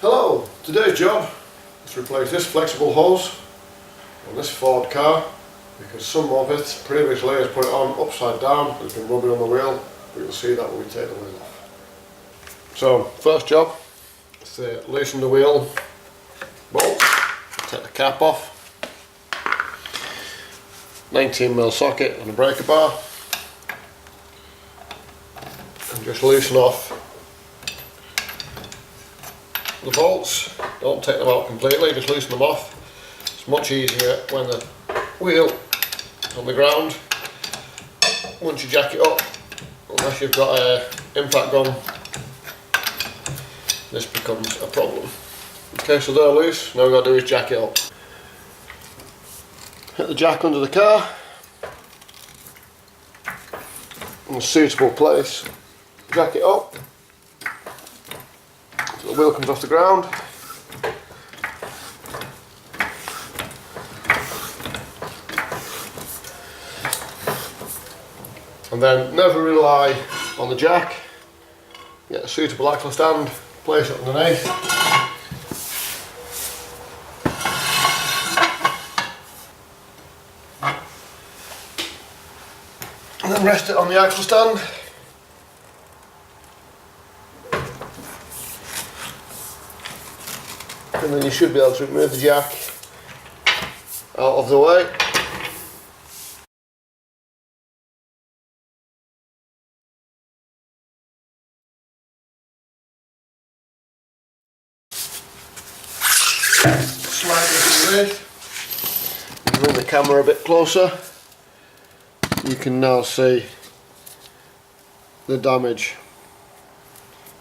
Hello, today's job is to replace this flexible hose on this Ford car because some of it previously has put it on upside down, it's been rubbing on the wheel, but you'll see that when we take the wheel off. So first job is to loosen the wheel bolts, take the cap off, 19mm socket and a breaker bar, and just loosen off the bolts. Don't take them out completely, just loosen them off. It's much easier when the wheel is on the ground. Once you jack it up, unless you've got an impact gun, this becomes a problem. Okay, so they're loose, now we've got to do is jack it up. Hit the jack under the car in a suitable place, jack it up so the wheel comes off the ground. And then never rely on the jack, get a suitable axle stand, place it underneath. And then rest it on the axle stand. And then you should be able to remove the jack out of the way. Slightly underneath. If you bring the camera a bit closer, you can now see the damage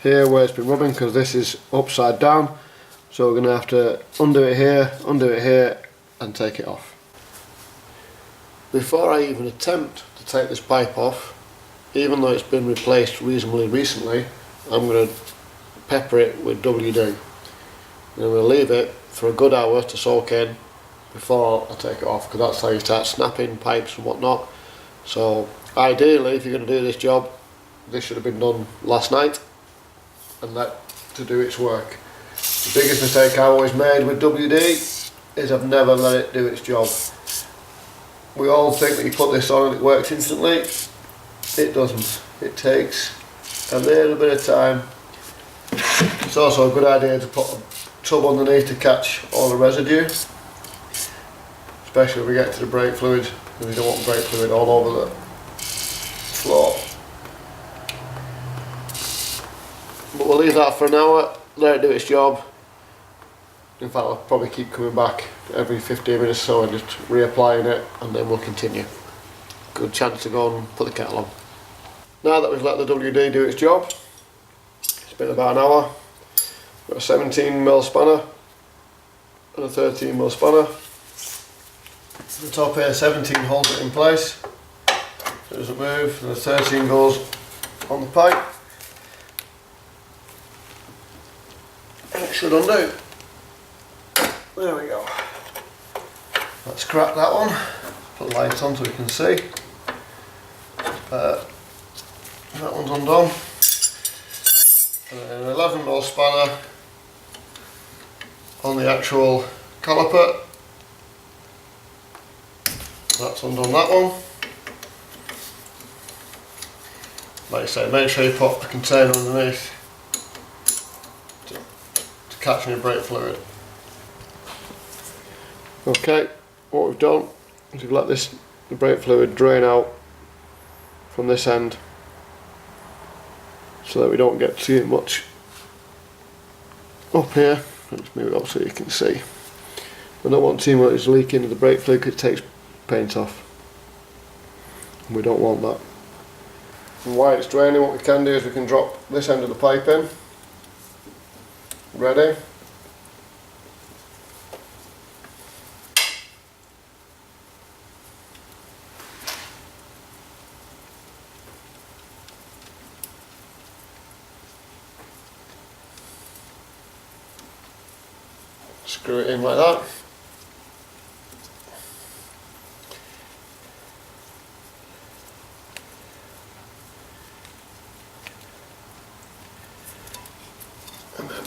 here where it's been rubbing, because this is upside down, so we're going to have to undo it here and take it off. Before I even attempt to take this pipe off, even though it's been replaced reasonably recently, I'm going to pepper it with WD. And I'm going to leave it for a good hour to soak in before I take it off, because that's how you start snapping pipes and whatnot. So ideally, if you're going to do this job, this should have been done last night and let to do its work. The biggest mistake I've always made with WD is I've never let it do its job. We all think that you put this on and it works instantly. It doesn't. It takes a little bit of time. It's also a good idea to put a tub underneath to catch all the residue, especially when we get to the brake fluid, because you don't want brake fluid all over the floor. But we'll leave that for an hour, let it do its job. In fact, I'll probably keep coming back every 15 minutes or so and just reapplying it, and then we'll continue. Good chance to go and put the kettle on. Now that we've let the WD do its job, it's been about an hour. Got a 17mm spanner and a 13mm spanner. The top here, 17 holds it in place, so it doesn't move, and the 13 goes on the pipe. And it should undo. There we go. Let's crack that one. Put the light on so we can see. That one's undone. And then an 11mm spanner on the actual caliper. That's undone that one. Like I say, make sure you put a container underneath to catch any brake fluid. Okay, what we've done is we've let the brake fluid drain out from this end so that we don't get too much up here. Let's move it up so you can see. We don't want too much leak into the brake fluid because it takes paint off. And we don't want that. And while it's draining, what we can do is we can drop this end of the pipe in. Ready? Screw it in like that. And then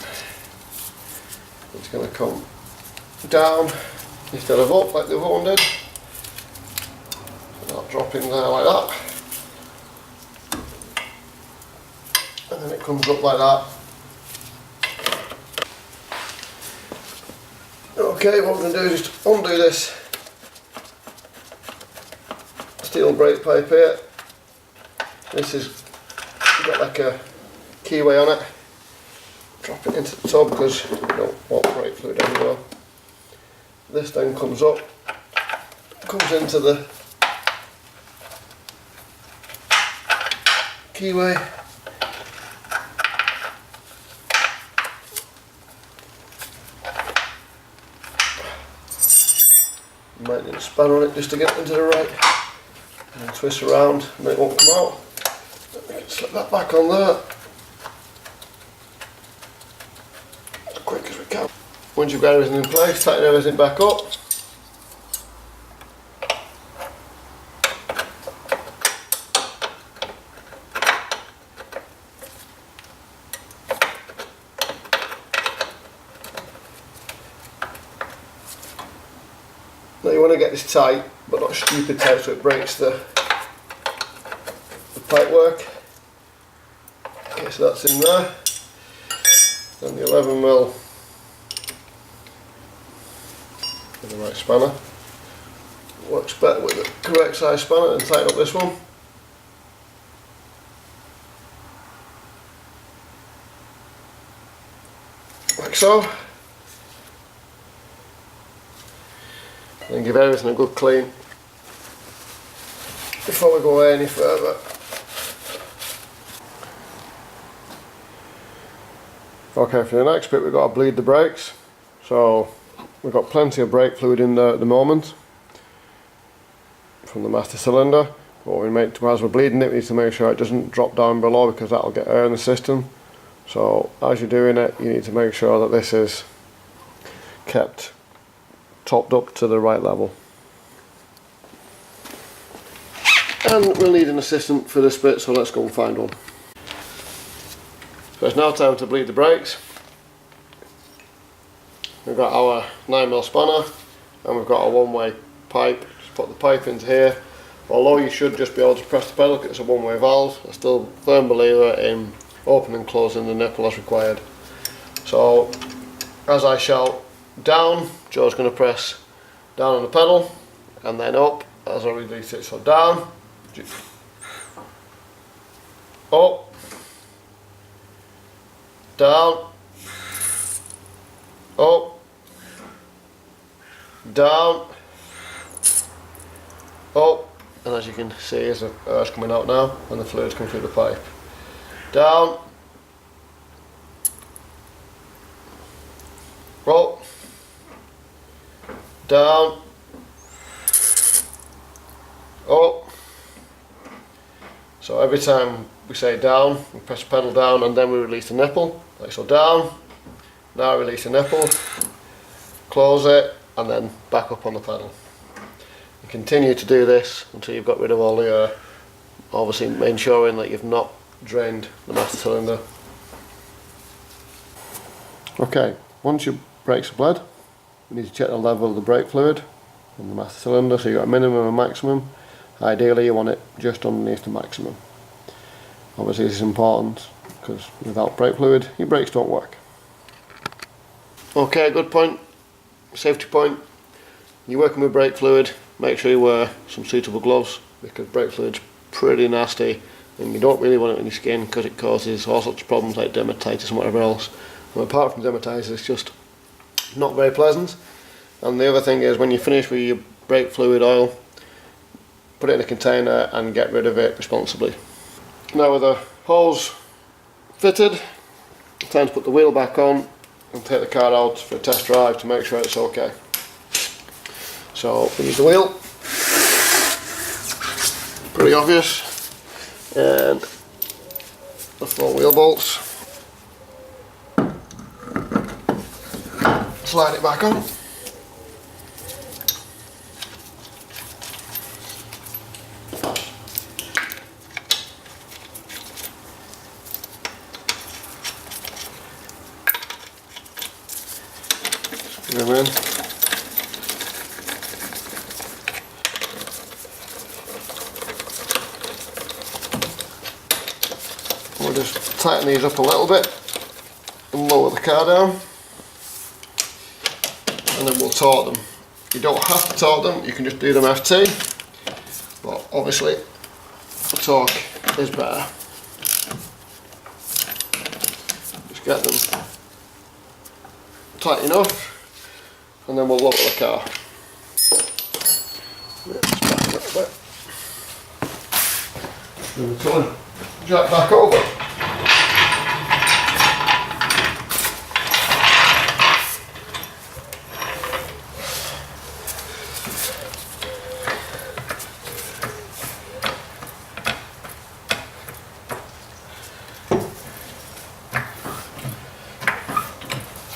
It's going to come down instead of up like the other one did. So that'll drop in there like that. And then it comes up like that. Okay, what we're going to do is just undo this steel brake pipe here. This has got like a keyway on it. Drop it into the tub because we don't want brake fluid anywhere. This then comes up, comes into the keyway. You might need a spanner on it just to get it into the right. And then twist around and it won't come out. We can slip that back on there as quick as we can. Once you've got everything in place, tighten everything back up. Now you want to get this tight, but not stupid tight so it breaks the pipe work. Okay, so that's in there. Then the 11mm with the right spanner. Works better with the correct size spanner and tighten up this one. Like so. And give everything a good clean before we go any further. Okay, for the next bit we've got to bleed the brakes. So we've got plenty of brake fluid in there at the moment from the master cylinder. What we make as we're bleeding it, we need to make sure it doesn't drop down below because that will get air in the system. So as you're doing it, you need to make sure that this is kept topped up to the right level. And we'll need an assistant for this bit, so let's go and find one. So it's now time to bleed the brakes. We've got our 9mm spanner and we've got a one-way pipe. Just put the pipe into here. Although you should just be able to press the pedal because it's a one-way valve, I'm still a firm believer in opening and closing the nipple as required. So as I shout down, Joe's going to press down on the pedal and then up as I release it. So down, up, down, up, down, up, and as you can see, as the air's coming out now and the fluid's coming through the pipe. Down, up, down, up. So every time we say down, we press the pedal down and then we release the nipple, like so. Down, now release the nipple, close it and then back up on the pedal. And continue to do this until you've got rid of all the air, obviously ensuring that you've not drained the master cylinder. Okay, once your brakes are bled, we need to check the level of the brake fluid in the master cylinder, so you've got a minimum and maximum. Ideally you want it just underneath the maximum. Obviously this is important because without brake fluid your brakes don't work. Okay, good point, safety point. You're working with brake fluid, make sure you wear some suitable gloves because brake fluid's pretty nasty and you don't really want it on your skin because it causes all sorts of problems like dermatitis and whatever else. And apart from dermatitis, it's just not very pleasant. And the other thing is, when you finish with your brake fluid oil, put it in a container and get rid of it responsibly. Now with the hose fitted, time to put the wheel back on and take the car out for a test drive to make sure it's okay. So we use the wheel, pretty obvious, and the 4 wheel bolts. Slide it back on. screw them in. We'll just tighten these up a little bit and lower the car down, and then we'll torque them. You don't have to torque them, you can just do them FT, but obviously the torque is better. Just get them tight enough, and then we'll lower the car. Just back a little bit. Then we'll turn jack back over.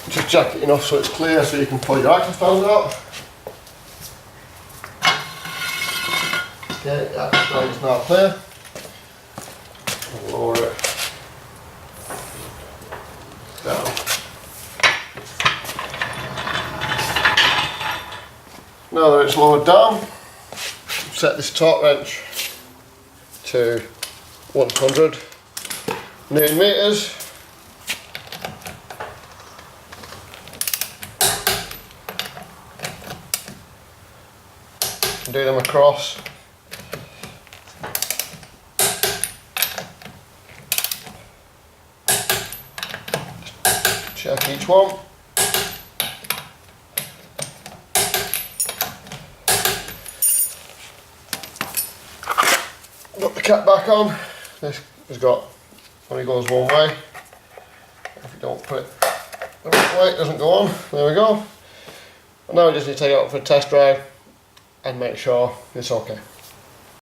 Just jack it enough so it's clear so you can pull your access fans out. Okay, the access fan is now clear. We'll lower it down. Now that it's lowered down, set this torque wrench to 100 Newton meters. Do them across. Check each one. Got the cap back on. This has got, only goes one way. If you don't put it the right way, it doesn't go on. There we go. And now we just need to take it out for a test drive and make sure it's okay.